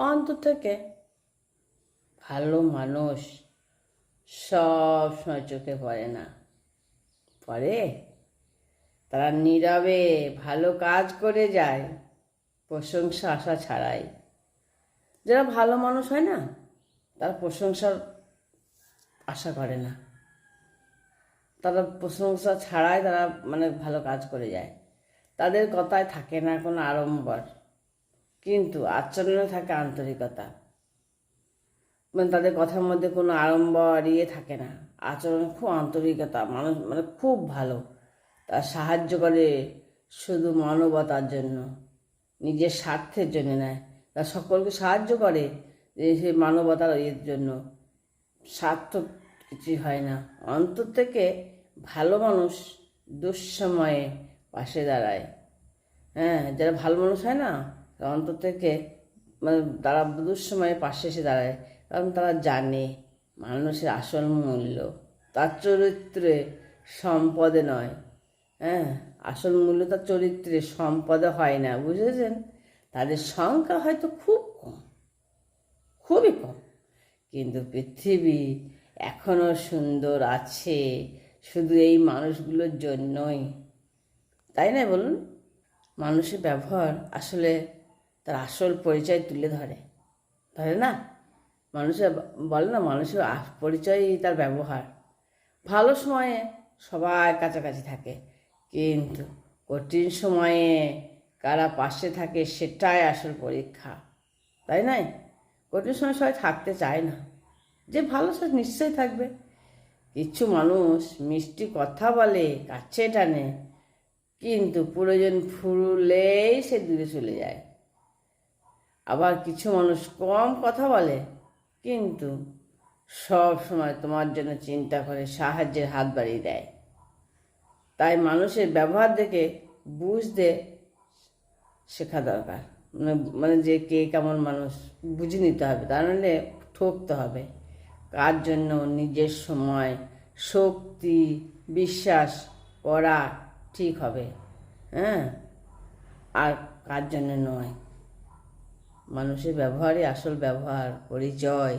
অন্তর থেকে ভালো মানুষ সব সময় চোখে পড়ে না, পড়ে। তারা নীরবে ভালো কাজ করে যায়, প্রশংসা আশা ছাড়াই। যারা ভালো মানুষ হয় না, তারা প্রশংসার আশা করে না। তারা প্রশংসা ছাড়াই তারা ভালো কাজ করে যায়। তাদের কথায় থাকে না কোনো আড়ম্বর, কিন্তু আচরণে থাকে আন্তরিকতা। তাদের কথার মধ্যে কোনো আড়ম্বর থাকে না, আচরণ খুব আন্তরিকতা। মানুষ খুব ভালো। তারা সাহায্য করে শুধু মানবতার জন্য, নিজের স্বার্থের জন্য নয়। তারা সকলকে সাহায্য করে যে সে মানবতার জন্য, স্বার্থ কিছুই হয় না। অন্তর থেকে ভালো মানুষ দুঃসময়ে পাশে দাঁড়ায়। যারা ভালো মানুষ হয় না, অন্তর থেকে তারা দুঃসময়ে পাশে এসে দাঁড়ায়। কারণ তারা জানে মানুষের আসল মূল্য তার চরিত্রে, সম্পদে নয়। আসল মূল্য তার চরিত্রে, সম্পদে হয় না, বুঝেছেন? তাদের সংখ্যা হয়তো খুব কম, খুবই কম, কিন্তু পৃথিবী এখনও সুন্দর আছে শুধু এই মানুষগুলোর জন্যই। তাই না বলুন? মানুষের ব্যবহার আসলে তার আসল পরিচয় তুলে ধরে, ধরে না? মানুষের বলে না, মানুষের পরিচয়ই তার ব্যবহার। ভালো সময়ে সবাই কাছাকাছি থাকে, কিন্তু কঠিন সময়ে কারা পাশে থাকে সেটাই আসল পরীক্ষা, তাই নাই? কঠিন সময় সবাই থাকতে চায় না। যে ভালো সে নিশ্চয়ই থাকবে। কিছু মানুষ মিষ্টি কথা বলে, কাছে টানে, কিন্তু প্রয়োজন ফুরলেই সে দূরে চলে যায়। আবার কিছু মানুষ কম কথা বলে, কিন্তু সব সময় তোমার জন্য চিন্তা করে, সাহায্যের হাত বাড়িয়ে দেয়। তাই মানুষের ব্যবহার দেখে বুঝতে শেখা দরকার। যে কে কেমন মানুষ বুঝে নিতে হবে, তা নাহলে ঠকতে হবে। কার জন্য নিজের সময়, শক্তি, বিশ্বাস করা ঠিক হবে, আর কার জন্য নয়। মানুষের ব্যবহারই আসল ব্যবহার, পরিচয়।